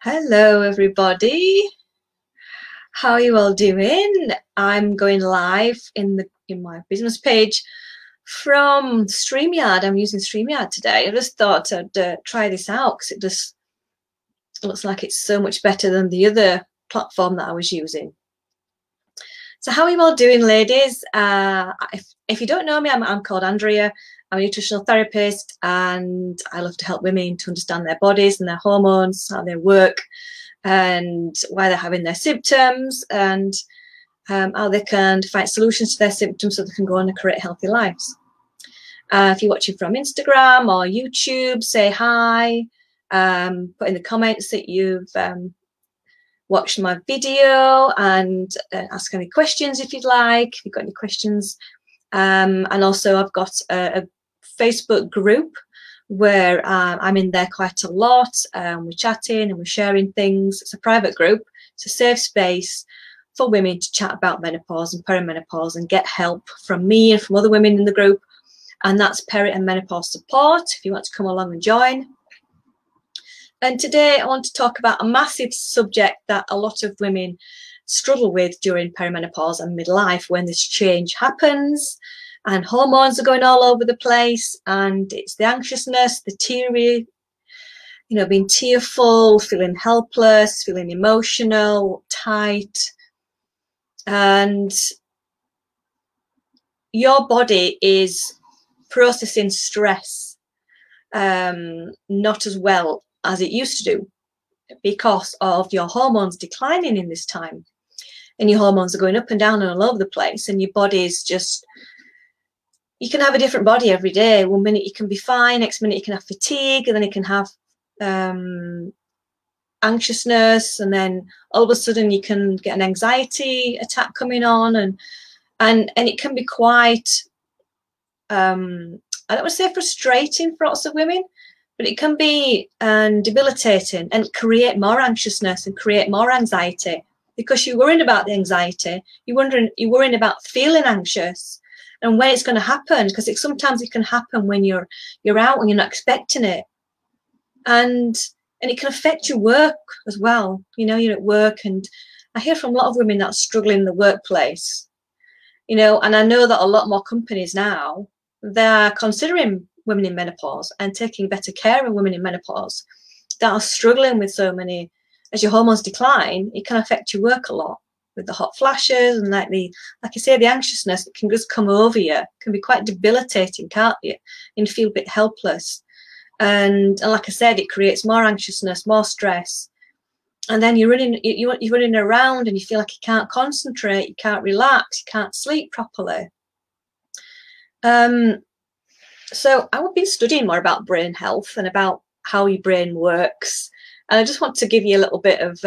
Hello everybody, how are you all doing? I'm going live in my business page from StreamYard. I'm using StreamYard today. I just thought I'd try this out because it just looks like it's so much better than the other platform that I was using. So how are you all doing, ladies? If you don't know me, I'm called Andrea. I'm a nutritional therapist and I love to help women to understand their bodies and their hormones, how they work, and why they're having their symptoms, and how they can find solutions to their symptoms so they can go on and create healthy lives. If you're watching from Instagram or YouTube, say hi, put in the comments that you've watched my video, and ask any questions if you'd like, if you've got any questions. And also I've got a Facebook group where I'm in there quite a lot. We're chatting and we're sharing things. It's a private group. It's a safe space for women to chat about menopause and perimenopause and get help from me and from other women in the group. And that's peri and menopause support if you want to come along and join. And today I want to talk about a massive subject that a lot of women struggle with during perimenopause and midlife, when this change happens and hormones are going all over the place, and it's the anxiousness, the teary, being tearful, feeling helpless, feeling emotional, tight, and your body is processing stress not as well as it used to do because of your hormones declining in this time. And your hormones are going up and down and all over the place, and your body is just, you can have a different body every day. One minute you can be fine, next minute you can have fatigue, and then you can have anxiousness, and then all of a sudden you can get an anxiety attack coming on, and it can be quite I don't want to say frustrating for lots of women, but it can be debilitating and create more anxiousness and create more anxiety, because you're worried about the anxiety, you're worrying about feeling anxious and when it's going to happen, because sometimes it can happen when you're out and you're not expecting it, and it can affect your work as well. You're at work, and I hear from a lot of women that struggle in the workplace, and I know that a lot more companies now, they're considering women in menopause and taking better care of women in menopause that are struggling with so many. As your hormones decline, it can affect your work a lot with the hot flashes and like I say, the anxiousness that can just come over you. It can be quite debilitating, can't you? And you feel a bit helpless. And like I said, it creates more anxiousness, more stress. And then you're running around and you feel like you can't concentrate, you can't relax, you can't sleep properly. So I've been studying more about brain health and about how your brain works. And I just want to give you a little bit of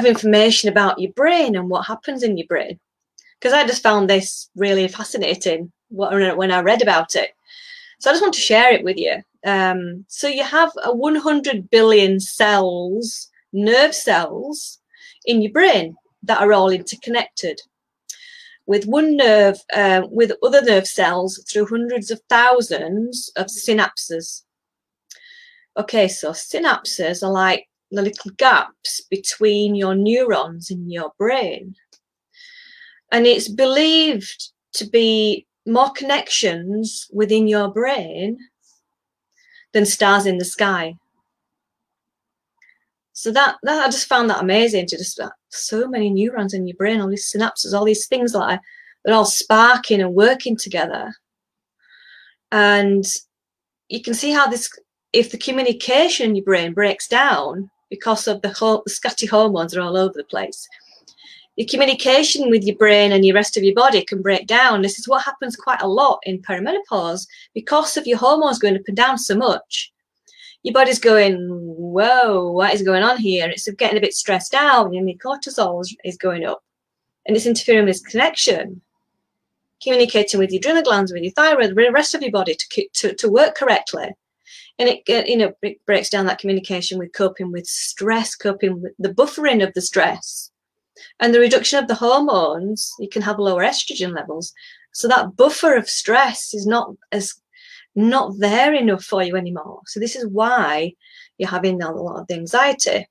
information about your brain and what happens in your brain, because I just found this really fascinating when I read about it. So I just want to share it with you. So you have 100 billion cells, nerve cells, in your brain that are all interconnected with one nerve, with other nerve cells through hundreds of thousands of synapses. Okay, so synapses are like the little gaps between your neurons in your brain. And it's believed to be more connections within your brain than stars in the sky. So that I just found that amazing, to just so many neurons in your brain, all these synapses, all these things that they're all sparking and working together. And you can see how this, if the communication in your brain breaks down because of the scatty hormones are all over the place, your communication with your brain and your rest of your body can break down. This is what happens quite a lot in perimenopause because of your hormones going up and down so much. Your body's going, whoa, what is going on here? It's getting a bit stressed out, and your cortisol is going up, and it's interfering with this connection, communicating with your adrenal glands, with your thyroid, with the rest of your body to work correctly. And it breaks down that communication with coping with stress, coping with the buffering of the stress, and the reduction of the hormones. You can have lower estrogen levels, so that buffer of stress is not as not there enough for you anymore. So this is why you're having a lot of the anxiety.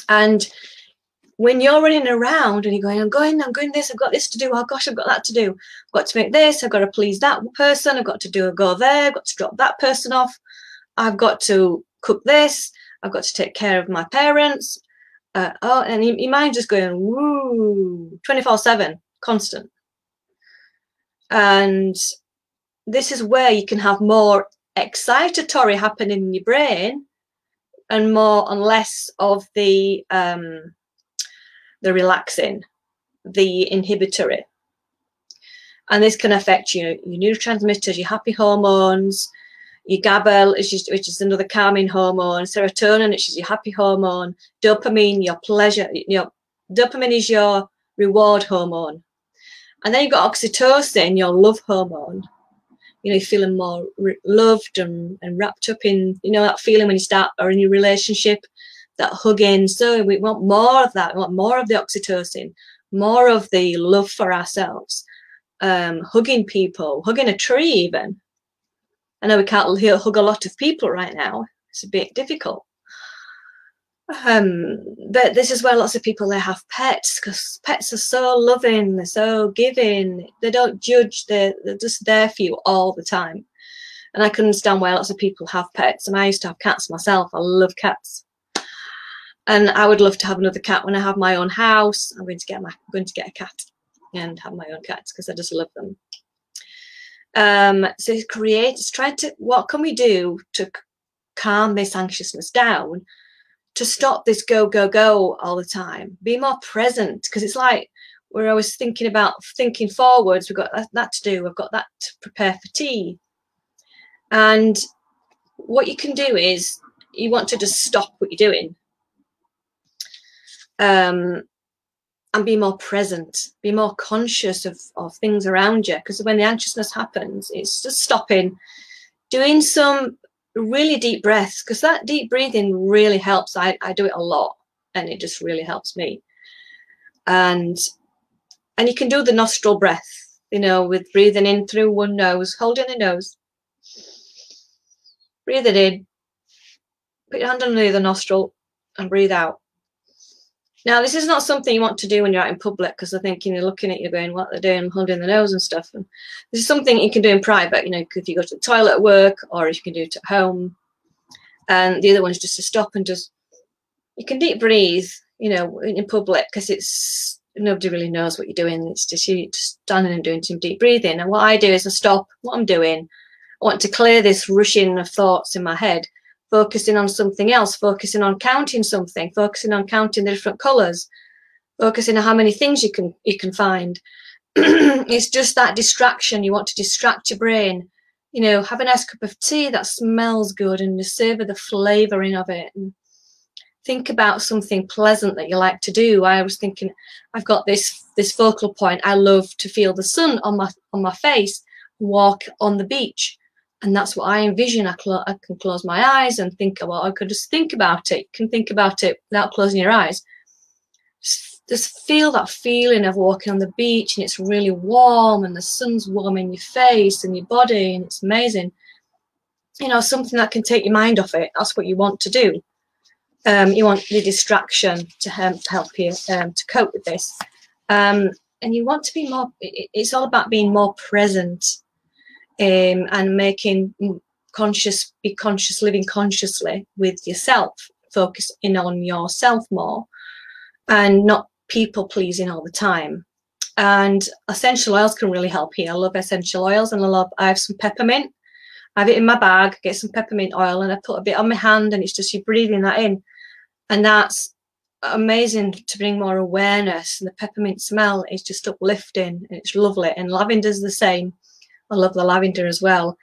And when you're running around and you're going, I'm going this, I've got this to do, oh gosh, I've got that to do, I've got to make this, I've got to please that person, I've got to go there, I've got to drop that person off, I've got to cook this, I've got to take care of my parents. And your mind just going, woo, 24/7, constant. And this is where you can have more excitatory happening in your brain and more and less of the relaxing, the inhibitory. And this can affect your neurotransmitters, your happy hormones, your GABA, which is another calming hormone, serotonin, which is your happy hormone, dopamine, your pleasure. Dopamine is your reward hormone. And then you've got oxytocin, your love hormone. You're feeling more loved and wrapped up in, that feeling when you start or in your relationship, that hugging. So we want more of that. We want more of the oxytocin, more of the love for ourselves, hugging people, hugging a tree even. I know we can't hug a lot of people right now. It's a bit difficult. But this is where lots of people, they have pets, because pets are so loving, they're so giving, they don't judge, they're just there for you all the time. And I can understand why lots of people have pets. And I used to have cats myself. I love cats. And I would love to have another cat when I have my own house. I'm going to get a cat and have my own cats because I just love them. So what can we do to calm this anxiousness down, to stop this go, go, go all the time? Be more present, because it's like we're always thinking forwards. We've got that to do. We've got that to prepare for tea. And what you can do is you want to just stop what you're doing and be more present, be more conscious of things around you. Because when the anxiousness happens, it's just stopping, doing some really deep breaths, because that deep breathing really helps. I do it a lot and it just really helps me. And you can do the nostril breath, with breathing in through one nose, holding the nose, breathe it in, put your hand under the other nostril and breathe out. Now, this is not something you want to do when you're out in public, because I think you're looking at you going, what they're doing, holding the nose and stuff. And this is something you can do in private, if you go to the toilet at work, or if you can do it at home. And the other one is just to stop and you can deep breathe, in public, because nobody really knows what you're doing. It's just you just standing and doing some deep breathing. And what I do is I stop what I'm doing. I want to clear this rushing of thoughts in my head, focusing on something else, focusing on counting something, focusing on counting the different colours, focusing on how many things you can find. It's just that distraction. You want to distract your brain. Have a nice cup of tea that smells good and just savour the flavouring of it. And think about something pleasant that you like to do. I was thinking, I've got this focal point. I love to feel the sun on my face, walk on the beach. And that's what I envision. I can close my eyes and think, well, I could just think about it. You can think about it without closing your eyes. Just feel that feeling of walking on the beach, and it's really warm and the sun's warm in your face and your body, and it's amazing. Something that can take your mind off it. That's what you want to do. You want the distraction to help you to cope with this. And you want to be more, it's all about being more present. And making be conscious, living consciously with yourself, focus in on yourself more, and not people pleasing all the time. And essential oils can really help here. I love essential oils, and I have some peppermint. I have it in my bag, get some peppermint oil, and I put a bit on my hand, and it's just you breathing that in, and that's amazing to bring more awareness. And the peppermint smell is just uplifting, and it's lovely. And lavender's the same. I love the lavender as well.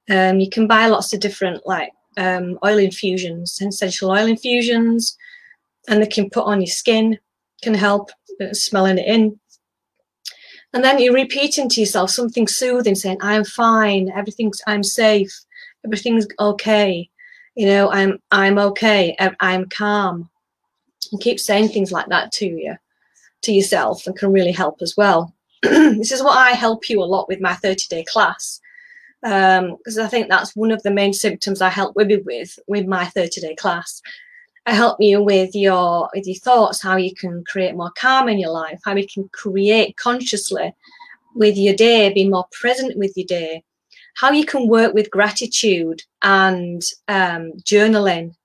You can buy lots of different oil infusions, essential oil infusions, and they can put on your skin, can help smelling it in. And then you're repeating to yourself something soothing, saying, I'm fine, I'm safe, everything's okay, I'm okay, I'm calm. And keep saying things like that to yourself, and can really help as well. This is what I help you a lot with my 30-day class. because I think that's one of the main symptoms I help women with my 30-day class. I help you with your thoughts, how you can create more calm in your life, how you can create consciously with your day, be more present with your day, how you can work with gratitude and journaling.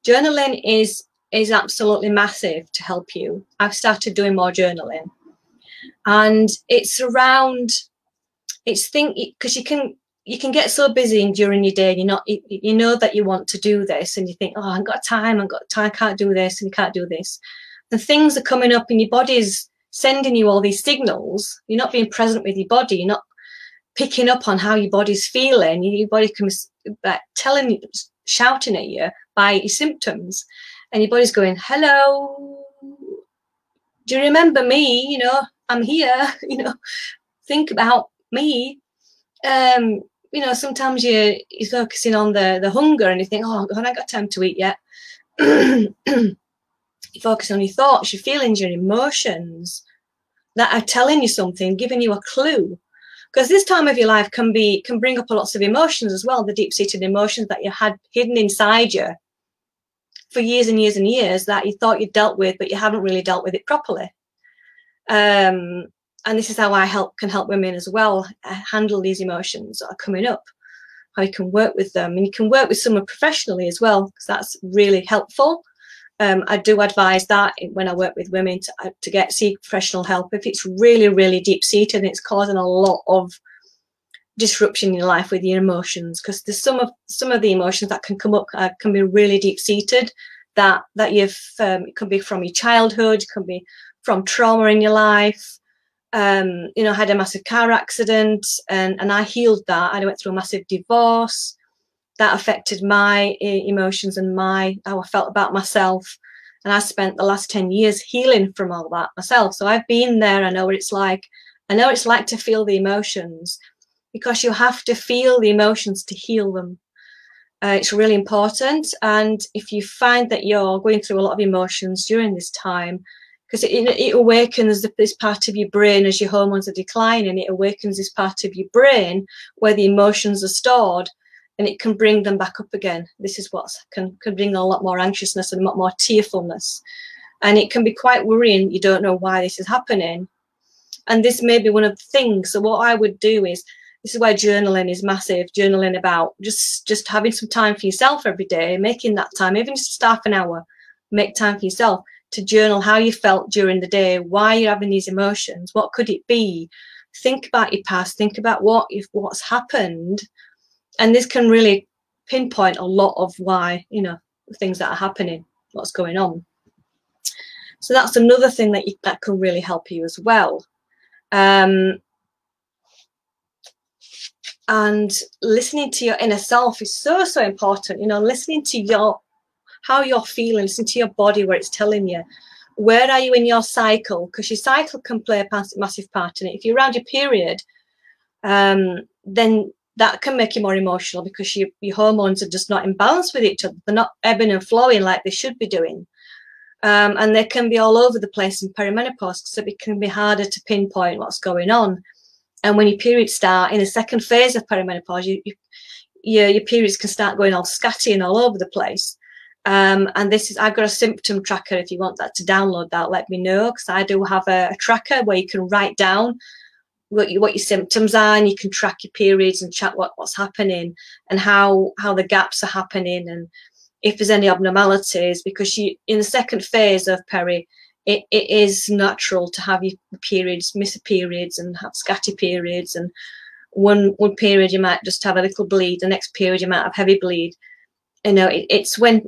Journaling is absolutely massive to help you. I've started doing more journaling, and it's because you can get so busy during your day, you know that you want to do this, and you think, oh, I haven't got time, I can't do this, and you can't do this. And things are coming up, and your body's sending you all these signals. You're not being present with your body. You're not picking up on how your body's feeling. Your body comes back telling you, shouting at you by your symptoms, and your body's going, hello, do you remember me? I'm here. Think about me. Sometimes you're focusing on the hunger, and you think, oh God, I ain't got time to eat yet. You focus on your thoughts, your feelings, your emotions that are telling you something, giving you a clue. Because this time of your life can bring up lots of emotions as well, the deep-seated emotions that you had hidden inside you for years and years and years that you thought you dealt with, but you haven't really dealt with it properly. And this is how I can help women as well handle these emotions that are coming up, how you can work with them. And you can work with someone professionally as well, because that's really helpful. I do advise that when I work with women to seek professional help if it's really, really deep-seated and it's causing a lot of disruption in your life with your emotions, because there's some of the emotions that can come up can be really deep-seated, that you've it could be from your childhood, it could be from trauma in your life. I had a massive car accident, and I healed that. I went through a massive divorce that affected my emotions and how I felt about myself. And I spent the last 10 years healing from all that myself. So I've been there. I know what it's like. I know what it's like to feel the emotions, because you have to feel the emotions to heal them. It's really important. And if you find that you're going through a lot of emotions during this time, because it awakens this part of your brain as your hormones are declining, it awakens this part of your brain where the emotions are stored, and it can bring them back up again. This is what can bring a lot more anxiousness and a lot more tearfulness. And it can be quite worrying. You don't know why this is happening. And this may be one of the things. So what I would do is, this is why journaling is massive. Journaling about just having some time for yourself every day, making that time, even just half an hour, make time for yourself to journal how you felt during the day, why you're having these emotions, what could it be? Think about your past, think about what's happened. And this can really pinpoint a lot of why, things that are happening, what's going on. So that's another thing that can really help you as well. And listening to your inner self is so important. Listening to how you're feeling, listen to your body, where it's telling you. Where are you in your cycle? Because your cycle can play a massive part in it. If you're around your period, then that can make you more emotional, because your hormones are just not in balance with each other. They're not ebbing and flowing like they should be doing. And they can be all over the place in perimenopause, so it can be harder to pinpoint what's going on. And when your periods start in the second phase of perimenopause, your periods can start going all scatty and all over the place. And I've got a symptom tracker. If you want that to download that, let me know, because I do have a tracker where you can write down what your symptoms are, and you can track your periods and check what's happening and how the gaps are happening, and if there's any abnormalities. Because in the second phase of peri, it is natural to have your periods, miss periods, and have scatty periods. And one period you might just have a little bleed, the next period you might have heavy bleed. It's when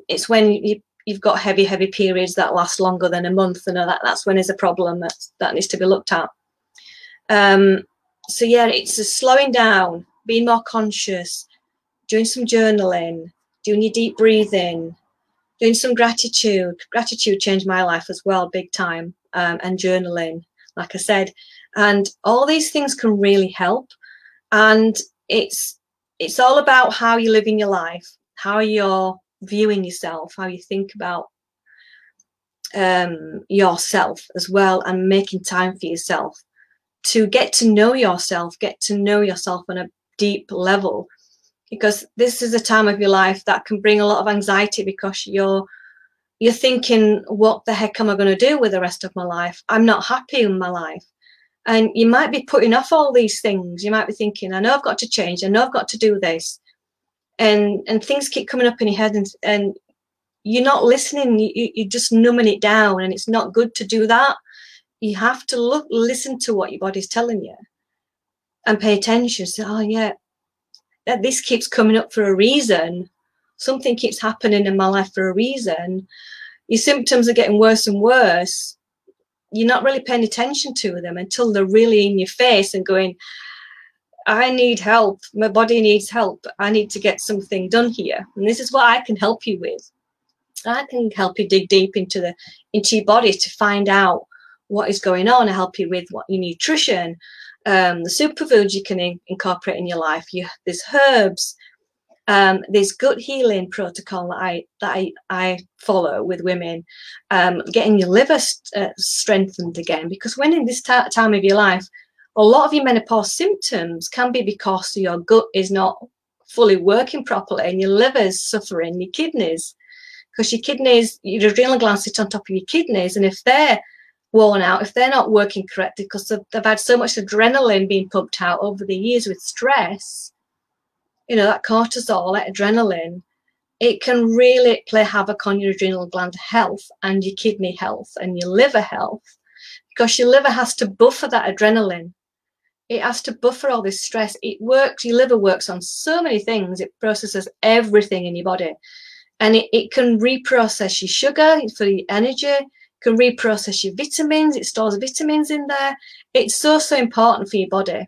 you've got heavy periods that last longer than a month, that's when there's a problem that needs to be looked at. So yeah, it's a slowing down, being more conscious, doing some journaling, doing your deep breathing, doing some gratitude. Gratitude changed my life as well, big time. And journaling, like I said, and all these things can really help. And it's all about how you're living your life, how you're viewing yourself, how you think about yourself as well, and making time for yourself to get to know yourself on a deep level, because this is a time of your life that can bring a lot of anxiety, because you're thinking, what the heck am I going to do with the rest of my life? I'm not happy in my life. And you might be putting off all these things. You might be thinking, I know I've got to change. I know I've got to do this. And things keep coming up in your head, and you're not listening. You're just numbing it down, and it's not good to do that. You have to listen to what your body's telling you and pay attention. Say, oh yeah, this keeps coming up for a reason. Something keeps happening in my life for a reason. Your symptoms are getting worse and worse. You're not really paying attention to them until they're really in your face and going, I need help. My body needs help. I need to get something done here. And this is what I can help you with. I can help you dig deep into your body to find out what is going on. I help you with what your nutrition, the superfoods you can incorporate in your life. There's herbs. There's gut healing protocol that I follow with women, getting your liver strengthened again, because when in this time of your life, a lot of your menopause symptoms can be because your gut is not fully working properly and your liver's suffering, your kidneys, because your kidneys, your adrenal glands sit on top of your kidneys, and if they're worn out, if they're not working correctly because they've had so much adrenaline being pumped out over the years with stress, that cortisol, that adrenaline, it can really play havoc on your adrenal gland health and your kidney health and your liver health, because your liver has to buffer that adrenaline. It has to buffer all this stress. Your liver works on so many things. It processes everything in your body, and it can reprocess your sugar for your energy, can reprocess your vitamins. It stores vitamins in there. It's so important for your body.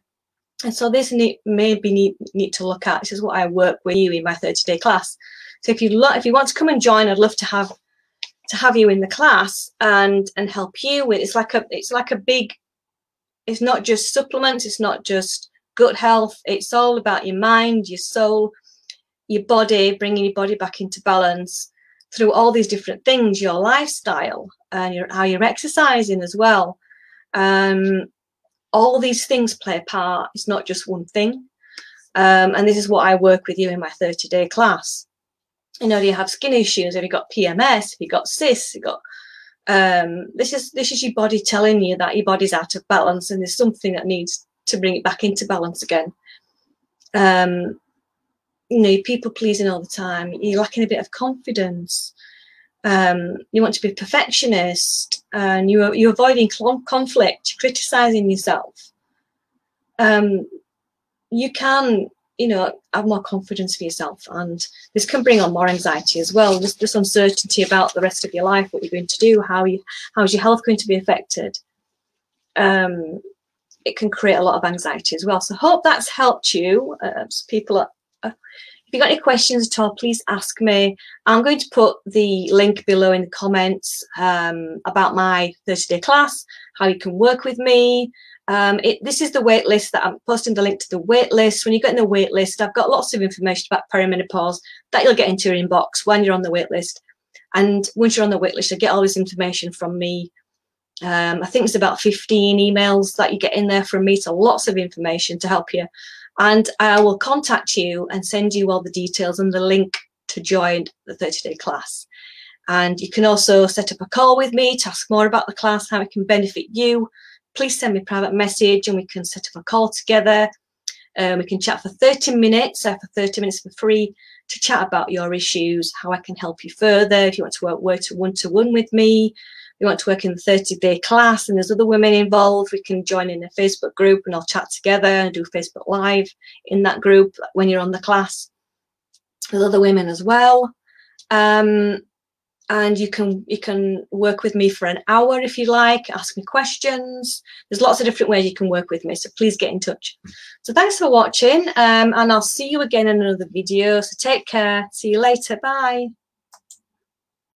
And so this maybe need to look at. This is what I work with you in my 30-day class. So if you want to come and join, I'd love to have you in the class and help you with. It's like a big. It's not just supplements. It's not just gut health. It's all about your mind, your soul, your body, bringing your body back into balance through all these different things, your lifestyle and how you're exercising as well. All these things play a part. It's not just one thing. And this is what I work with you in my 30-day class. Do you have skin issues? Have you got PMS? Have you got cysts? Have you got this is your body telling you that your body's out of balance, and there's something that needs to bring it back into balance again. You're people pleasing all the time. You're lacking a bit of confidence. You want to be a perfectionist, and you're avoiding conflict, criticizing yourself. You can, have more confidence for yourself, and this can bring on more anxiety as well. This uncertainty about the rest of your life, what you're going to do, how's your health going to be affected. It can create a lot of anxiety as well. So hope that's helped you. People if you've got any questions at all, please ask me. I'm going to put the link below in the comments about my 30-day class, how you can work with me. This is the wait list that I'm posting the link to the wait list. When you get in the wait list, I've got lots of information about perimenopause that you'll get into your inbox when you're on the wait list. And once you're on the wait list, you'll get all this information from me. I think it's about 15 emails that you get in there from me, so lots of information to help you. And I will contact you and send you all the details and the link to join the 30-day class. And you can also set up a call with me to ask more about the class, how it can benefit you. Please send me a private message and we can set up a call together. We can chat for 30 minutes, for 30 minutes for free, to chat about your issues, how I can help you further. If you want to work one-to-one with me, you want to work in the 30-day class and there's other women involved, we can join in a Facebook group and I'll chat together and do Facebook Live in that group when you're on the class with other women as well. And you can work with me for an hour if you like, ask me questions. There's lots of different ways you can work with me, so please get in touch. So thanks for watching, and I'll see you again in another video. So take care. See you later. Bye.